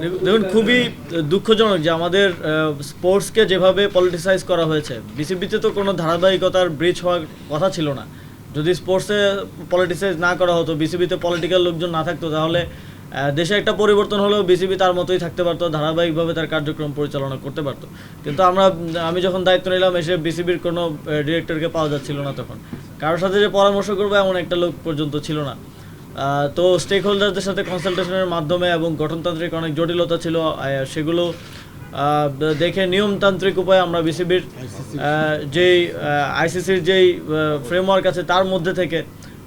দেখুন, খুবই দুঃখজনক যে আমাদের স্পোর্টসকে যেভাবে পলিটিসাইজ করা হয়েছে। বিসিবিতে তো কোনো ধারাবাহিকতার ব্রিজ হওয়ার কথা ছিল না। যদি স্পোর্টসে পলিটিসাইজ না করা হতো, বিসিবিতে পলিটিক্যাল লোকজন না থাকতো, তাহলে দেশে একটা পরিবর্তন হলেও বিসিবি তার মতোই থাকতে পারতো, ধারাবাহিকভাবে তার কার্যক্রম পরিচালনা করতে পারতো। কিন্তু আমি যখন দায়িত্ব নিলাম, এসে বিসিবির কোনো ডিরেক্টরকে পাওয়া যাচ্ছিল না। তখন কারোর সাথে যে পরামর্শ করবো এমন একটা লোক পর্যন্ত ছিল না। তো স্টেক হোল্ডারদের সাথে কনসালটেশনের মাধ্যমে এবং গঠনতান্ত্রিক অনেক জটিলতা ছিল, সেগুলো দেখে নিয়মতান্ত্রিক উপায়ে আমরা বিসিবির যেই আইসিসির যেই ফ্রেমওয়ার্ক আছে তার মধ্যে থেকে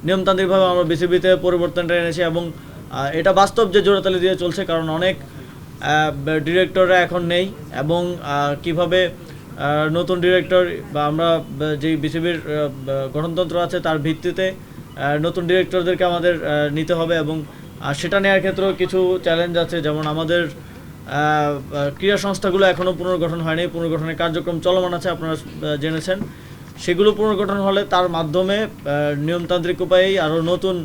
নিয়মতান্ত্রিকভাবে আমরা বিসিবিতে পরিবর্তনটা এনেছি। এবং এটা বাস্তব যে জোড়াতালি দিয়ে চলছে, কারণ অনেক ডিরেক্টররা এখন নেই। এবং কিভাবে নতুন ডিরেক্টর বা আমরা যেই বিসিবির গঠনতন্ত্র আছে তার ভিত্তিতে নতুন ডিরেক্টরদেরকে আমাদের নিতে হবে। এবং সেটা নেওয়ার ক্ষেত্রেও কিছু চ্যালেঞ্জ আছে, যেমন আমাদের ক্রীড়া সংস্থাগুলো এখনও পুনর্গঠন হয়নি, পুনর্গঠনের কার্যক্রম চলমান আছে, আপনারা জেনেছেন। সেগুলো পুনর্গঠন হলে তার মাধ্যমে নিয়মতান্ত্রিক উপায়েই আরও নতুন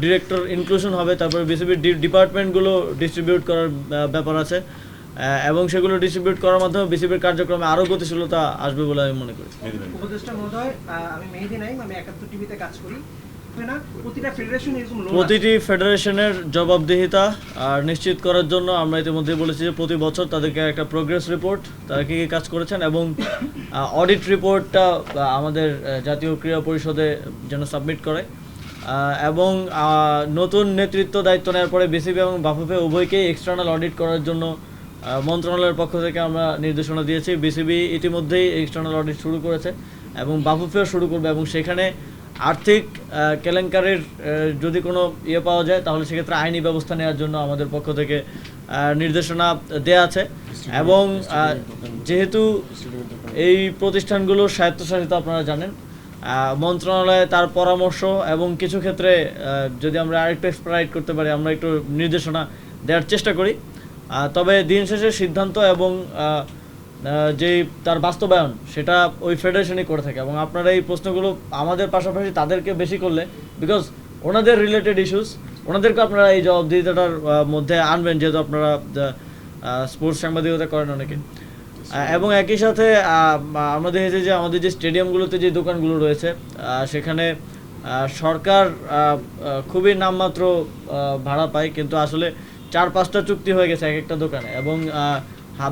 ডিরেক্টর ইনক্লুশন হবে। তারপরে বিসিবির ডিপার্টমেন্টগুলো ডিস্ট্রিবিউট করার ব্যাপার আছে, এবং সেগুলো ডিস্ট্রিবিউট করার মাধ্যমে বিসিবির কার্যক্রমে আরও গতিশীলতা আসবে বলে আমি মনে করি। উপদেষ্টা মহোদয়, আমি মেহেদী নাইম, আমি 71 টিভিতে কাজ করি। প্রতিটি ফেডারেশনের জবাবদিহিতা নিশ্চিত করার জন্য আমরা ইতিমধ্যে বলেছি যে প্রতি বছর তাদেরকে একটা প্রোগ্রেস রিপোর্ট, তারা কী কী কাজ করেছেন এবং অডিট রিপোর্টটা আমাদের জাতীয় ক্রীড়া পরিষদে যেন সাবমিট করে। এবং নতুন নেতৃত্ব দায়িত্ব নেওয়ার পরে বিসিবি এবং বাফুফে উভয়কেই এক্সটার্নাল অডিট করার জন্য মন্ত্রণালয়ের পক্ষ থেকে আমরা নির্দেশনা দিয়েছি। বিসিবি ইতিমধ্যেই এক্সটার্নাল অডিট শুরু করেছে এবং বাফুফেও শুরু করবে, এবং সেখানে আর্থিক কেলেঙ্কারির যদি কোনো পাওয়া যায় তাহলে সেক্ষেত্রে আইনি ব্যবস্থা নেওয়ার জন্য আমাদের পক্ষ থেকে নির্দেশনা দেয়া আছে। এবং যেহেতু এই প্রতিষ্ঠানগুলো স্বায়ত্তশাসিত, আপনারা জানেন, মন্ত্রণালয়ে তার পরামর্শ এবং কিছু ক্ষেত্রে যদি আমরা আরেকটু এক্সপ্রাইট করতে পারি, আমরা একটু নির্দেশনা দেওয়ার চেষ্টা করি। তবে দিন শেষে সিদ্ধান্ত এবং যেই তার বাস্তবায়ন সেটা ওই ফেডারেশনই করে থাকে। এবং আপনারা এই প্রশ্নগুলো আমাদের পাশাপাশি তাদেরকে বেশি করলে, বিকজ ওনাদের রিলেটেড ইস্যুস, ওনাদেরকে আপনারা এই জবাবদিহিতাটার মধ্যে আনবেন, যেহেতু আপনারা স্পোর্টস সাংবাদিকতা করেন অনেকে। এবং একই সাথে আমরা দেখেছি যে আমাদের যে স্টেডিয়ামগুলোতে যে দোকানগুলো রয়েছে সেখানে সরকার খুবই নামমাত্র ভাড়া পায়, কিন্তু আসলে 4-5টা চুক্তি হয়ে গেছে এক একটা দোকানে, এবং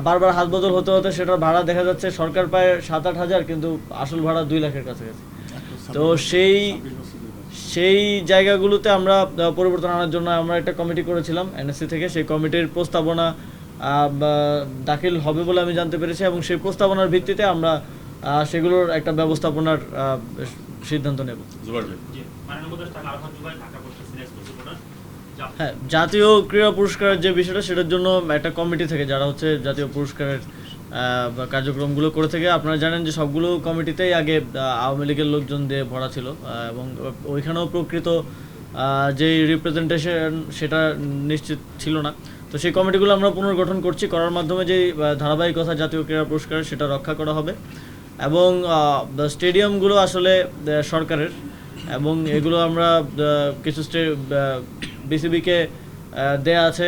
বারবার হাত বদল হতে হতে সেটার ভাড়া দেখা যাচ্ছে সরকার পায় 7-8 হাজার, কিন্তু আসল ভাড়া 2 লাখের কাছাকাছি। তো সেই জায়গাগুলোতে আমরা পরিবর্তন আনার জন্য আমরা একটা কমিটি করেছিলাম এনএসসি থেকে। সেই কমিটির প্রস্তাবনা দাখিল হবে বলে আমি জানতে পেরেছি, এবং সেই প্রস্তাবনার ভিত্তিতে আমরা সেগুলোর একটা ব্যবস্থাপনার সিদ্ধান্ত নেব। হ্যাঁ, জাতীয় ক্রীড়া পুরস্কারের যে বিষয়টা, সেটার জন্য একটা কমিটি থেকে যারা হচ্ছে জাতীয় পুরস্কারের কার্যক্রমগুলো করে থেকে, আপনারা জানেন যে সবগুলো কমিটিতেই আগে আওয়ামী লীগের লোকজন দিয়ে ভরা ছিল, এবং ওইখানেও প্রকৃত যেই রিপ্রেজেন্টেশন সেটা নিশ্চিত ছিল না। তো সেই কমিটিগুলো আমরা পুনর্গঠন করছি, করার মাধ্যমে যেই ধারাবাহিকতা জাতীয় ক্রীড়া পুরস্কার সেটা রক্ষা করা হবে। এবং স্টেডিয়ামগুলো আসলে সরকারের, এবং এগুলো আমরা কিছু বিসিবিকে দেয়া আছে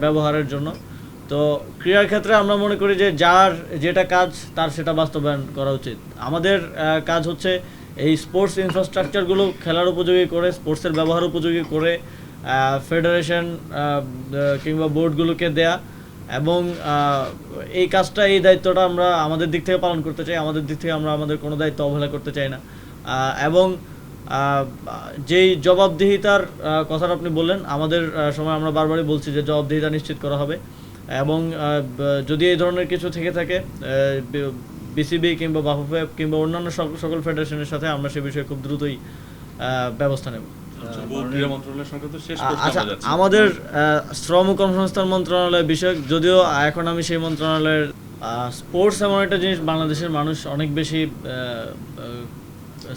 ব্যবহারের জন্য। তো ক্রীড়ার ক্ষেত্রে আমরা মনে করি যে যার যেটা কাজ তার সেটা বাস্তবায়ন করা উচিত। আমাদের কাজ হচ্ছে এই স্পোর্টস ইনফ্রাস্ট্রাকচারগুলো খেলার উপযোগী করে, স্পোর্টসের ব্যবহার উপযোগী করে ফেডারেশন কিংবা বোর্ডগুলোকে দেয়া, এবং এই কাজটা, এই দায়িত্বটা আমরা আমাদের দিক থেকে পালন করতে চাই। আমাদের দিক থেকে আমরা আমাদের কোনো দায়িত্ব অবহেলা করতে চাই না। এবং যেই জবাবদিহিতার কথাটা আপনি বললেন, আমাদের সময় আমরা বারবারই বলছি যে জবাবদিহিতা নিশ্চিত করা হবে। এবং যদি এই ধরনের কিছু থেকে থাকে, বিসিবি কিংবা বাফুফে কিংবা অন্যান্য সকল ফেডারেশনের সাথে আমরা সে বিষয়ে খুব দ্রুতই ব্যবস্থা নেব। আচ্ছা, আমাদের শ্রম ও কর্মসংস্থান মন্ত্রণালয় বিষয়ক, যদিও এখন আমি সেই মন্ত্রণালয়ের, স্পোর্টস এমন একটা জিনিস, বাংলাদেশের মানুষ অনেক বেশি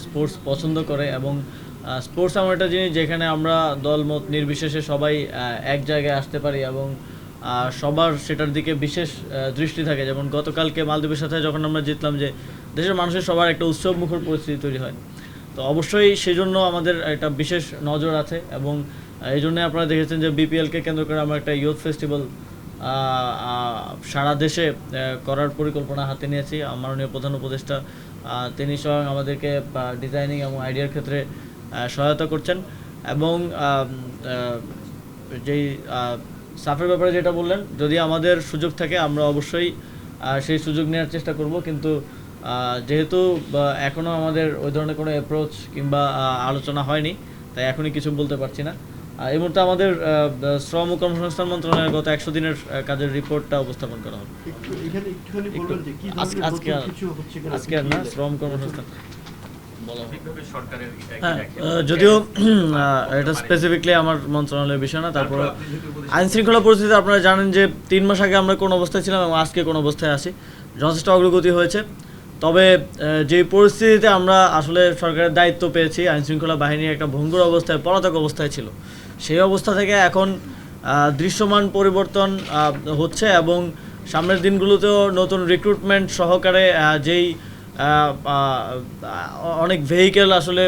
স্পোর্টস পছন্দ করে, এবং স্পোর্টস এমন একটা জিনিস যেখানে আমরা দলমত নির্বিশেষে সবাই এক জায়গায় আসতে পারি, এবং সবার সেটার দিকে বিশেষ দৃষ্টি থাকে। যেমন গতকালকে মালদ্বীপের সাথে যখন আমরা জিতলাম, যে দেশের মানুষের সবার একটা উৎসবমুখর পরিস্থিতি তৈরি হয়। তো অবশ্যই সেই জন্য আমাদের একটা বিশেষ নজর আছে, এবং এই জন্য আপনারা দেখেছেন যে বিপিএলকে কেন্দ্র করে আমরা একটা ইয়ুথ ফেস্টিভ্যাল সারা দেশে করার পরিকল্পনা হাতে নিয়েছি। মাননীয় প্রধান উপদেষ্টা তিনি স্বয়ং আমাদেরকে ডিজাইনিং এবং আইডিয়ার ক্ষেত্রে সহায়তা করছেন। এবং যেই সাফের ব্যাপারে যেটা বললেন, যদি আমাদের সুযোগ থাকে আমরা অবশ্যই সেই সুযোগ নেওয়ার চেষ্টা করব, কিন্তু যেহেতু এখনও আমাদের ওই ধরনের কোনো অ্যাপ্রোচ কিংবা আলোচনা হয়নি, তাই এখনই কিছু বলতে পারছি না। এই মুহূর্তে আমাদের শ্রম ও কর্মসংস্থান মন্ত্রণালয়ের গত 100 দিনের কাজের রিপোর্টটা উপস্থাপন করা হবে। আজকে আর না, শ্রম কর্মসংস্থান যদিও এটা স্পেসিফিকলি আমার মন্ত্রণালয়ের বিষয় না। তারপর আইন শৃঙ্খলা পরিস্থিতি আপনারা জানেন যে 3 মাস আগে আমরা কোন অবস্থায় ছিলাম এবং আজকে কোন অবস্থায় আছি, যথেষ্ট অগ্রগতি হয়েছে। তবে যে পরিস্থিতিতে আমরা আসলে সরকারের দায়িত্ব পেয়েছি, আইন শৃঙ্খলা বাহিনী একটা ভঙ্গুর অবস্থায়, পলাতক অবস্থায় ছিল, সেই অবস্থা থেকে এখন দৃশ্যমান পরিবর্তন হচ্ছে এবং সামনের দিনগুলোতেও নতুন রিক্রুটমেন্ট সহকারে যেই অনেক ভেহিকেল আসলে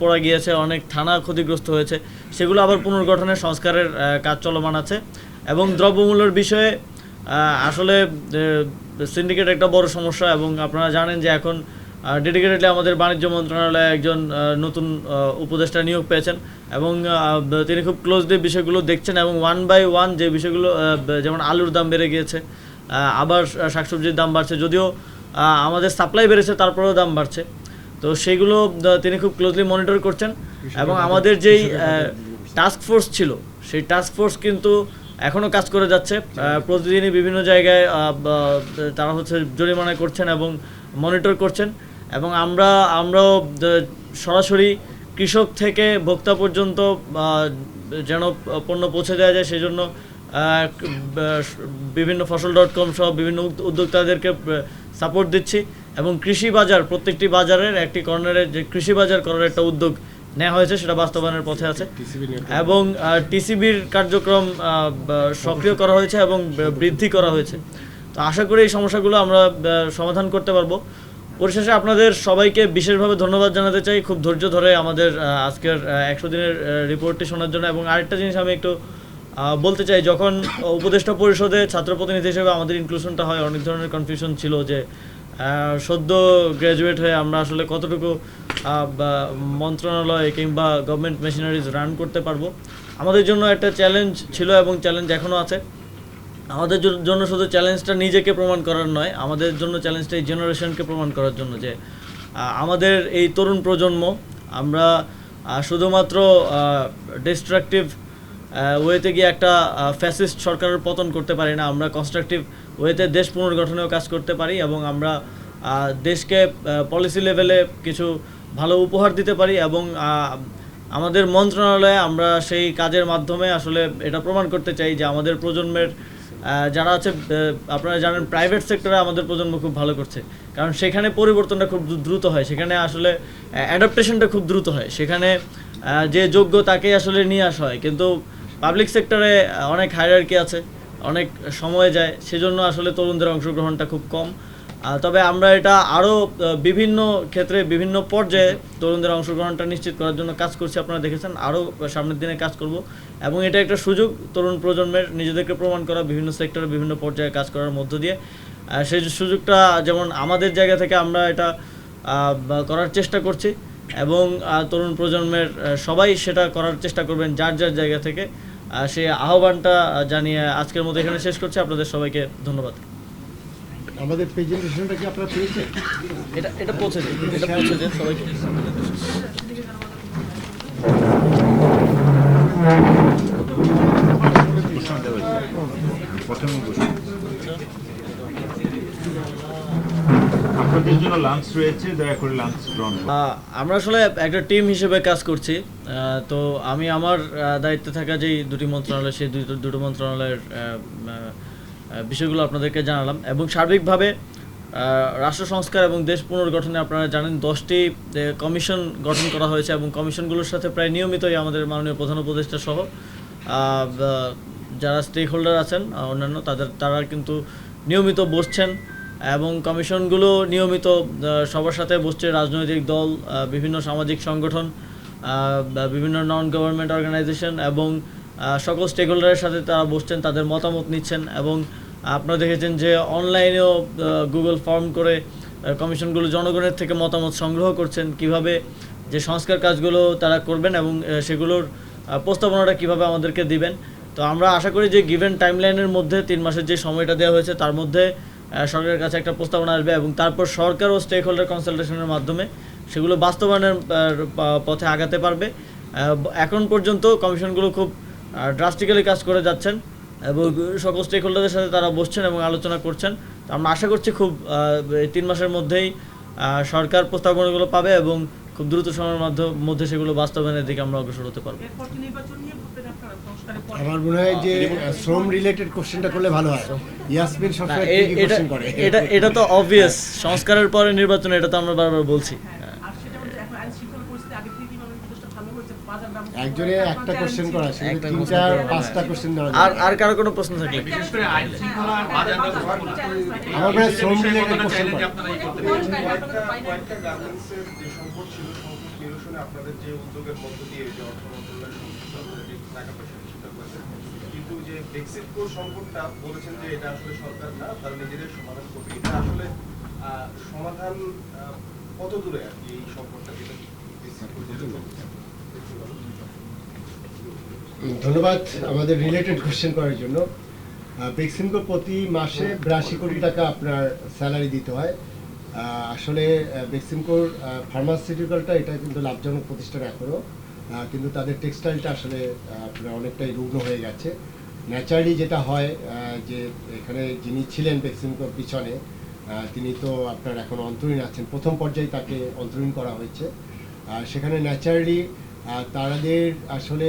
পড়া গিয়েছে, অনেক থানা ক্ষতিগ্রস্ত হয়েছে, সেগুলো আবার পুনর্গঠনের সংস্কারের কাজ চলমান আছে। এবং দ্রব্যমূল্যের বিষয়ে আসলে সিন্ডিকেট একটা বড় সমস্যা, এবং আপনারা জানেন যে এখন ডেডিকেটেডলি আমাদের বাণিজ্য মন্ত্রণালয়ে একজন নতুন উপদেষ্টা নিয়োগ পেয়েছেন এবং তিনি খুব ক্লোজলি বিষয়গুলো দেখছেন এবং 1 by 1 যে বিষয়গুলো, যেমন আলুর দাম বেড়ে গিয়েছে, আবার শাকসবজির দাম বাড়ছে, যদিও আমাদের সাপ্লাই বেড়েছে তারপরেও দাম বাড়ছে, তো সেইগুলো তিনি খুব ক্লোজলি মনিটর করছেন। এবং আমাদের যেই টাস্ক ফোর্স ছিল, সেই টাস্ক ফোর্স কিন্তু এখনও কাজ করে যাচ্ছে, প্রতিদিনই বিভিন্ন জায়গায় তারা জরিমানা করছেন এবং মনিটর করছেন। এবং আমরাও সরাসরি কৃষক থেকে ভোক্তা পর্যন্ত যেন পণ্য পৌঁছে দেওয়া যায়, সেই জন্য বিভিন্ন ফসল.com সহ বিভিন্ন উদ্যোক্তাদেরকে সাপোর্ট দিচ্ছি। এবং কৃষি বাজার, প্রত্যেকটি বাজারের একটি কর্নারে যে কৃষি বাজার করার একটা উদ্যোগ নেওয়া হয়েছে, সেটা বাস্তবায়নের পথে আছে। এবং টিসিবির কার্যক্রম সক্রিয় করা হয়েছে এবং বৃদ্ধি করা হয়েছে। তো আশা করি এই সমস্যাগুলো আমরা সমাধান করতে পারবো। পরিশেষে আপনাদের সবাইকে বিশেষভাবে ধন্যবাদ জানাতে চাই, খুব ধৈর্য ধরে আমাদের আজকের 100 দিনের রিপোর্টটি শোনার জন্য। এবং আরেকটা জিনিস আমি একটু বলতে চাই, যখন উপদেষ্টা পরিষদে ছাত্র প্রতিনিধি হিসেবে আমাদের ইনক্লুশনটা হয়, অনেক ধরনের কনফিউশন ছিল যে সদ্য গ্র্যাজুয়েট হয়ে আমরা আসলে কতটুকু মন্ত্রণালয় কিংবা গভর্নমেন্ট মেশিনারিজ রান করতে পারবো। আমাদের জন্য একটা চ্যালেঞ্জ ছিল এবং চ্যালেঞ্জ এখনও আছে। আমাদের জন্য শুধু চ্যালেঞ্জটা নিজেকে প্রমাণ করার নয়, আমাদের জন্য চ্যালেঞ্জটা এই জেনারেশনকে প্রমাণ করার জন্য যে আমাদের এই তরুণ প্রজন্ম, আমরা শুধুমাত্র ডিস্ট্রাকটিভ ওয়েতে গিয়ে একটা ফ্যাসিস্ট সরকারের পতন করতে পারি না, আমরা কনস্ট্রাকটিভ ওয়েতে দেশ পুনর্গঠনেও কাজ করতে পারি এবং আমরা দেশকে পলিসি লেভেলে কিছু ভালো উপহার দিতে পারি। এবং আমাদের মন্ত্রণালয়ে আমরা সেই কাজের মাধ্যমে আসলে এটা প্রমাণ করতে চাই যে আমাদের প্রজন্মের যারা আছে, আপনারা জানেন প্রাইভেট সেক্টরে আমাদের প্রজন্ম খুব ভালো করছে, কারণ সেখানে পরিবর্তনটা খুব দ্রুত হয়, সেখানে আসলে অ্যাডাপ্টেশনটা খুব দ্রুত হয়, সেখানে যে যোগ্য তাকেই আসলে নিয়ে আসা হয়। কিন্তু পাবলিক সেক্টরে অনেক হায়ারার্কি আছে, অনেক সময় যায়, সেজন্য আসলে তরুণদের অংশগ্রহণটা খুব কম। তবে আমরা এটা আরও বিভিন্ন ক্ষেত্রে, বিভিন্ন পর্যায়ে তরুণদের অংশগ্রহণটা নিশ্চিত করার জন্য কাজ করছি, আপনারা দেখেছেন, আরও সামনের দিনে কাজ করব। এবং এটা একটা সুযোগ তরুণ প্রজন্মের নিজেদেরকে প্রমাণ করা, বিভিন্ন সেক্টরে বিভিন্ন পর্যায়ে কাজ করার মধ্য দিয়ে। সেই সুযোগটা যেমন আমাদের জায়গা থেকে আমরা এটা করার চেষ্টা করছি এবং তরুণ প্রজন্মের সবাই সেটা করার চেষ্টা করবেন যার যার জায়গা থেকে। সেই আহ্বানটা জানিয়ে আজকের মতো এখানে শেষ করছি। আপনাদের সবাইকে ধন্যবাদ। আমাদের প্রেজেন্টেশনটা কি আপনারা পেয়েছেন? এটা পৌঁছে দিন, সবাইকে। আপনাদের জন্য লাঞ্চ রয়েছে, দয়া করে লাঞ্চ গ্রহণ করুন। আমরা আসলে একটা টিম হিসেবে কাজ করছি, তো আমি আমার দায়িত্বে থাকা যেই দুটি মন্ত্রণালয়, সেই দুটো মন্ত্রণালয়ের বিষয়গুলো আপনাদেরকে জানালাম। এবং সার্বিকভাবে রাষ্ট্র সংস্কার এবং দেশ পুনর্গঠনে আপনারা জানেন 10টি কমিশন গঠন করা হয়েছে এবং কমিশনগুলোর সাথে প্রায় নিয়মিতই আমাদের মাননীয় প্রধান উপদেষ্টা সহ যারা স্টেক হোল্ডার আছেন অন্যান্য তারা কিন্তু নিয়মিত বসছেন এবং কমিশনগুলো নিয়মিত সবার সাথে বসছে, রাজনৈতিক দল, বিভিন্ন সামাজিক সংগঠন, বিভিন্ন নন গভর্নমেন্ট অর্গানাইজেশন এবং সকল স্টেক হোল্ডারের সাথে তারা বসছেন, তাদের মতামত নিচ্ছেন এবং আপনারা দেখেছেন যে অনলাইনেও গুগল ফর্ম করে কমিশনগুলো জনগণের থেকে মতামত সংগ্রহ করছেন কিভাবে যে সংস্কার কাজগুলো তারা করবেন এবং সেগুলোর প্রস্তাবনাটা কিভাবে আমাদেরকে দিবেন। তো আমরা আশা করি যে গিভেন টাইমলাইনের মধ্যে 3 মাসের যে সময়টা দেওয়া হয়েছে তার মধ্যে সরকারের কাছে একটা প্রস্তাবনা আসবে এবং তারপর সরকার ও স্টেক হোল্ডার কনসালটেশনের মাধ্যমে সেগুলো বাস্তবায়নের পথে আগাতে পারবে। এখন পর্যন্ত কমিশনগুলো খুব ড্রাস্টিক্যালি কাজ করে যাচ্ছেন এবং সকল স্টেক হোল্ডারদের সাথে তারা বসছেন এবং আলোচনা করছেন। তো আমরা আশা করছি খুব 3 মাসের মধ্যেই সরকার প্রস্তাবনাগুলো পাবে এবং খুব দ্রুত সময়ের মধ্যে সেগুলো বাস্তবায়নের দিকে আমরা অগ্রসর হতে পারবো। আমার মনে হয় যে শ্রম রিলেটেড কোশ্চেনটা করলে ভালো হয়। ইয়াসমিন সবসময় কি কোশ্চেন করে, এটা তো অবভিয়াস, সংস্কারের পরে নির্বাচন, এটা তো আমরা বারবার বলছি। একজনে একটা কোশ্চেন করা, সেটা একটা 3-4-5টা কোশ্চেন দেওয়া যায়। আর কারো কোনো প্রশ্ন থাকলে বিশেষ করে আইন শৃঙ্খলা আর বাজার ব্যবস্থা আমার মনে হয় শ্রম রিলেটেড কোশ্চেন করে। কয়েকটা গার্মেন্টসের যে সংকট ছিল, সংকট নিরসনে আপনাদের যে উদ্যোগের মধ্য দিয়ে যে অর্থ মন্ত্রণালয়ের সংশ্লিষ্ট আপনারা যে টাকা পয়সা সেটা করেছেন, কিন্তু যে বেক্সিমকো সংকটটা বলেছেন যে এটা আসলে সরকার না, তারা নিজেদের সমাধান করবে। এটা আসলে সমাধান কত দূরে আর কি এই সংকটটা, যেটা ধন্যবাদ আমাদের রিলেটেড কোশ্চেন করার জন্য। বেক্সিমকো প্রতি মাসে 82 কোটি টাকা আপনার স্যালারি দিতে হয়। আসলে বেক্সিমকোর ফার্মাসিউটিক্যালটা এটা কিন্তু লাভজনক প্রতিষ্ঠান এখনও, কিন্তু তাদের টেক্সটাইলটা আসলে আপনার অনেকটাই রুগ্ন হয়ে গেছে। ন্যাচারালি যেটা হয় যে এখানে যিনি ছিলেন বেক্সিমকোর পিছনে, তিনি তো আপনার এখন অন্তরীণ আছেন, প্রথম পর্যায়ে তাকে অন্তরীণ করা হয়েছে। সেখানে ন্যাচারালি তাদের আসলে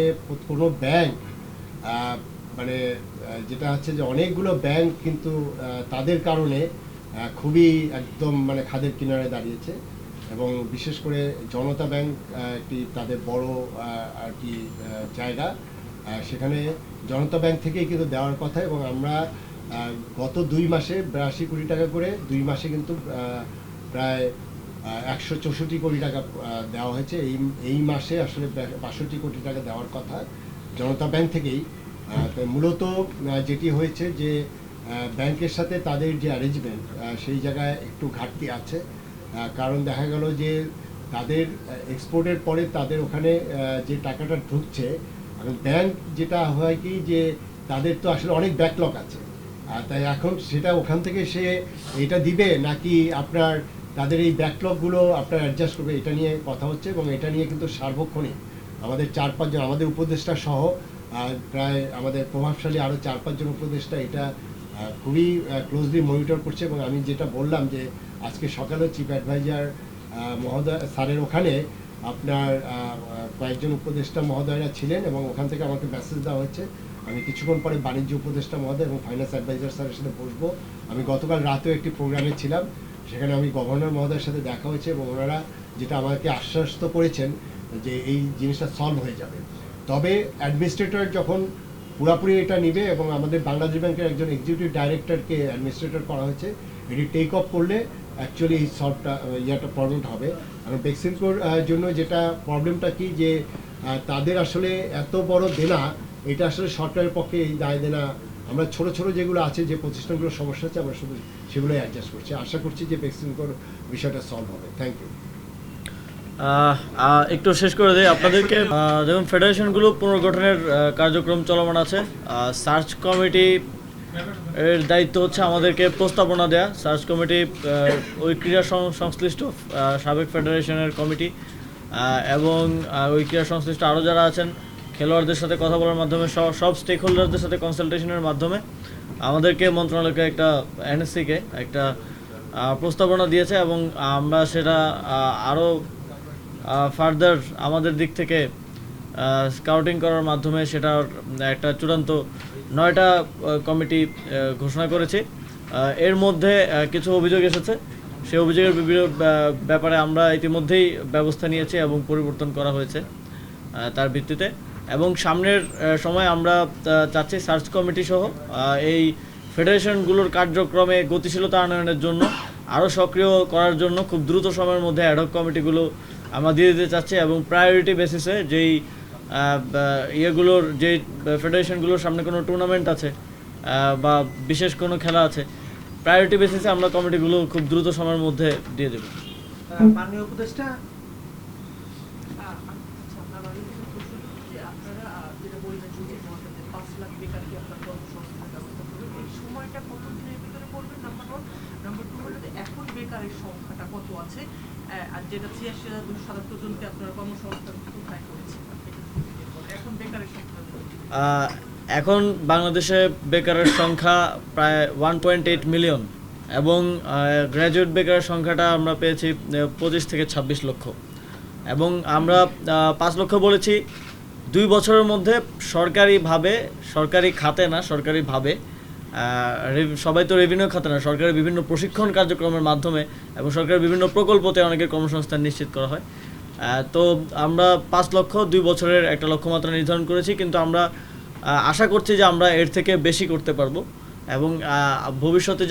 কোনো ব্যাংক মানে যেটা হচ্ছে যে অনেকগুলো ব্যাংক কিন্তু তাদের কারণে খুবই একদম মানে খাদের কিনারে দাঁড়িয়েছে এবং বিশেষ করে জনতা ব্যাংক একটি তাদের বড় আর কি জায়গা, সেখানে জনতা ব্যাংক থেকেই কিন্তু দেওয়ার কথা এবং আমরা গত 2 মাসে 82 কোটি টাকা করে 2 মাসে কিন্তু প্রায় 164 কোটি টাকা দেওয়া হয়েছে। এই মাসে আসলে 62 কোটি টাকা দেওয়ার কথা জনতা ব্যাংক থেকেই। মূলত যেটি হয়েছে যে ব্যাংকের সাথে তাদের যে অ্যারেঞ্জমেন্ট সেই জায়গায় একটু ঘাটতি আছে, কারণ দেখা গেল যে তাদের এক্সপোর্টের পরে তাদের ওখানে যে টাকাটা ঢুকছে, ব্যাংক যেটা হয় কি যে তাদের তো আসলে অনেক ব্যাকলগ আছে, তাই এখন সেটা ওখান থেকে সে এটা দিবে নাকি আপনার তাদের এই ব্যাকলগগুলো আপনার অ্যাডজাস্ট করবে, এটা নিয়ে কথা হচ্ছে এবং এটা নিয়ে কিন্তু সার্বক্ষণিক আমাদের 4-5 জন আমাদের উপদেষ্টা সহ প্রায় আমাদের প্রভাবশালী আরও 4-5 জন উপদেষ্টা এটা খুবই ক্লোজলি মনিটর করছে। এবং আমি যেটা বললাম যে আজকে সকালে চিফ অ্যাডভাইজার মহোদয় স্যারের ওখানে আপনার কয়েকজন উপদেষ্টা মহোদয়রা ছিলেন এবং ওখান থেকে আমাকে মেসেজ দেওয়া হয়েছে আমি কিছুক্ষণ পরে বাণিজ্য উপদেষ্টা মহোদয় এবং ফাইন্যান্স অ্যাডভাইজার স্যারের সাথে বসবো। আমি গতকাল রাতেও একটি প্রোগ্রামে ছিলাম, সেখানে আমি গভর্নর মহোদয়ের সাথে দেখা হয়েছে এবং ওনারা যেটা আমাকে আশ্বস্ত করেছেন যে এই জিনিসটা সলভ হয়ে যাবে। তবে অ্যাডমিনিস্ট্রেটর যখন পুরোপুরি এটা নিবে এবং আমাদের বাংলাদেশ ব্যাংকের একজন এক্সিকিউটিভ ডাইরেক্টরকে অ্যাডমিনিস্ট্রেটর করা হয়েছে, এটি টেক অফ করলে অ্যাকচুয়ালি এই সলভটা প্রবলেমটা হবে। আর বেক্সিমকোর জন্য যেটা প্রবলেমটা কি যে তাদের আসলে এত বড় দেনা, এটা আসলে সরকারের পক্ষে এই দায় দেনা আমরা ছোট ছোট যেগুলো আছে যে প্রতিষ্ঠানগুলোর সমস্যা আছে আমরা শুধু সেগুলোই অ্যাডজাস্ট করছি। আশা করছি যে বেক্সিমকোর বিষয়টা সলভ হবে। Thank you. একটু শেষ করে দিই আপনাদেরকে। যেমন ফেডারেশনগুলো পুনর্গঠনের কার্যক্রম চলমান আছে। সার্চ কমিটি এর দায়িত্ব হচ্ছে আমাদেরকে প্রস্তাবনা দেয়া। সার্চ কমিটি ওই ক্রীড়া সংশ্লিষ্ট সাবেক ফেডারেশনের কমিটি এবং ওই ক্রীড়া সংশ্লিষ্ট আরও যারা আছেন খেলোয়াড়দের সাথে কথা বলার মাধ্যমে সব স্টেক হোল্ডারদের সাথে কনসালটেশনের মাধ্যমে আমাদেরকে মন্ত্রণালয়কে একটা এনএসসিকে একটা প্রস্তাবনা দিয়েছে এবং আমরা সেটা আরও ফার্দার আমাদের দিক থেকে স্কাউটিং করার মাধ্যমে সেটার একটা চূড়ান্ত 9টা কমিটি ঘোষণা করেছি। এর মধ্যে কিছু অভিযোগ এসেছে, সেই অভিযোগের ব্যাপারে আমরা ইতিমধ্যেই ব্যবস্থা নিয়েছি এবং পরিবর্তন করা হয়েছে তার ভিত্তিতে। এবং সামনের সময় আমরা চাচ্ছি সার্চ কমিটি সহ এই ফেডারেশনগুলোর কার্যক্রমে গতিশীলতা আনয়নের জন্য আরও সক্রিয় করার জন্য খুব দ্রুত সময়ের মধ্যে অ্যাডহক কমিটিগুলো আমরা দিয়ে দিতে চাচ্ছি এবং প্রায়োরিটি বেসিসে যেই ইয়েগুলোর যে ফেডারেশনগুলোর সামনে কোনো টুর্নামেন্ট আছে বা বিশেষ কোনো খেলা আছে, প্রায়োরিটি বেসিসে আমরা কমিটিগুলো খুব দ্রুত সময়ের মধ্যে দিয়ে দেবো। মাননীয় উপদেষ্টা এখন বেকারের সংখ্যাটা কত আছে আর যেটা ৮৬,২৭৭ জনকে আপনারা কর্মসংস্থান কোথায় করেছেন, এখন বেকারের সংখ্যা? এখন বাংলাদেশে বেকারের সংখ্যা প্রায় 1.8 মিলিয়ন এবং গ্র্যাজুয়েট বেকারের সংখ্যাটা আমরা পেয়েছি 25 থেকে 26 লক্ষ এবং আমরা 5 লক্ষ বলেছি 2 বছরের মধ্যে সরকারিভাবে, সরকারি খাতে না, সরকারিভাবে সবাই তো রেভিনিউ খাতে না, সরকারের বিভিন্ন প্রশিক্ষণ কার্যক্রমের মাধ্যমে এবং সরকারের বিভিন্ন প্রকল্পতে অনেকের কর্মসংস্থান নিশ্চিত করা হয়। তো আমরা 5 লক্ষ 2 বছরের একটা লক্ষ্যমাত্রা নির্ধারণ করেছি, কিন্তু আমরা আশা করছি যে আমরা এর থেকে বেশি করতে পারবো এবং ভবিষ্যতে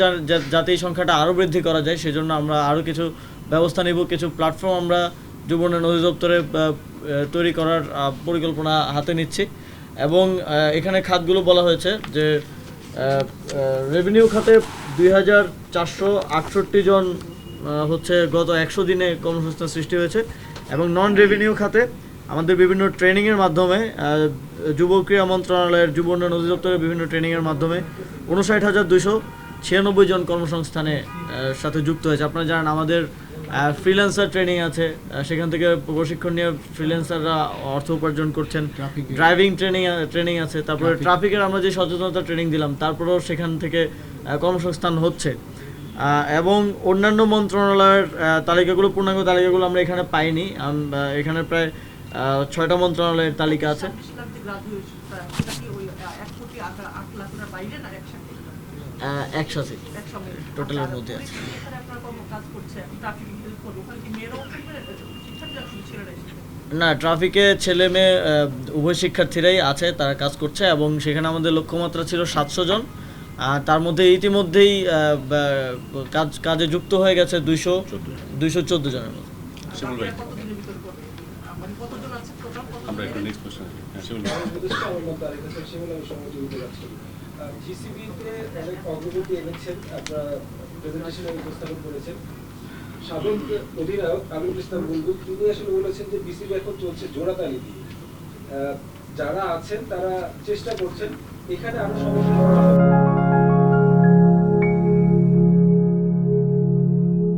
যাতে এই সংখ্যাটা আরও বৃদ্ধি করা যায় সেজন্য আমরা আরও কিছু ব্যবস্থা নেব। কিছু প্ল্যাটফর্ম আমরা যুব উন্নয়ন অধিদপ্তরে তৈরি করার পরিকল্পনা হাতে নিচ্ছি এবং এখানে খাতগুলো বলা হয়েছে যে রেভিনিউ খাতে ২,৪৬৮ জন হচ্ছে গত 100 দিনে কর্মসংস্থান সৃষ্টি হয়েছে এবং নন রেভিনিউ খাতে আমাদের বিভিন্ন ট্রেনিংয়ের মাধ্যমে যুব ক্রীড়া মন্ত্রণালয়ের যুব উন্নয়ন অধিদপ্তরের বিভিন্ন ট্রেনিংয়ের মাধ্যমে ৫৯,২৯৬ জন কর্মসংস্থানে সাথে যুক্ত হয়েছে। আপনারা জানেন আমাদের ফ্রিল্যান্সার ট্রেনিং আছে, সেখান থেকে প্রশিক্ষণ নিয়ে ফ্রিল্যান্সাররা অর্থ উপার্জন করছেন। ড্রাইভিং ট্রেনিং আছে, তারপরে ট্রাফিকের আমরা যে সচেতনতা ট্রেনিং দিলাম তারপরেও সেখান থেকে কর্মসংস্থান হচ্ছে এবং অন্যান্য মন্ত্রণালয়ের তালিকাগুলো, পূর্ণাঙ্গ তালিকাগুলো আমরা এখানে পাইনি। এখানে প্রায় 6টা মন্ত্রণালয়ের তালিকা আছে। একসাথে টোটালের মধ্যে আছে। না, ট্রাফিকে ছেলে মেয়ে উভয় শিক্ষার্থীরাই আছে, তারা কাজ করছে এবং সেখানে আমাদের লক্ষ্যমাত্রা ছিল 700 জন। তার মধ্যে ইতিমধ্যেই কাজে যুক্ত হয়ে গেছে 214 জনের মতো। জিসিবিতে অনেক অগ্রগতি এনেছেন, আপনারা প্রেজেন্টেশনে উপস্থাপন করেছেন। সাবেক অধিনায়ক আমিনুল ইসলাম বুলবুল তিনি আসলে বলেছেন যে বিসিবি এখন চলছে জোড়াতালি দিয়ে, যারা আছেন তারা চেষ্টা করছেন এখানে আরো সমস্যা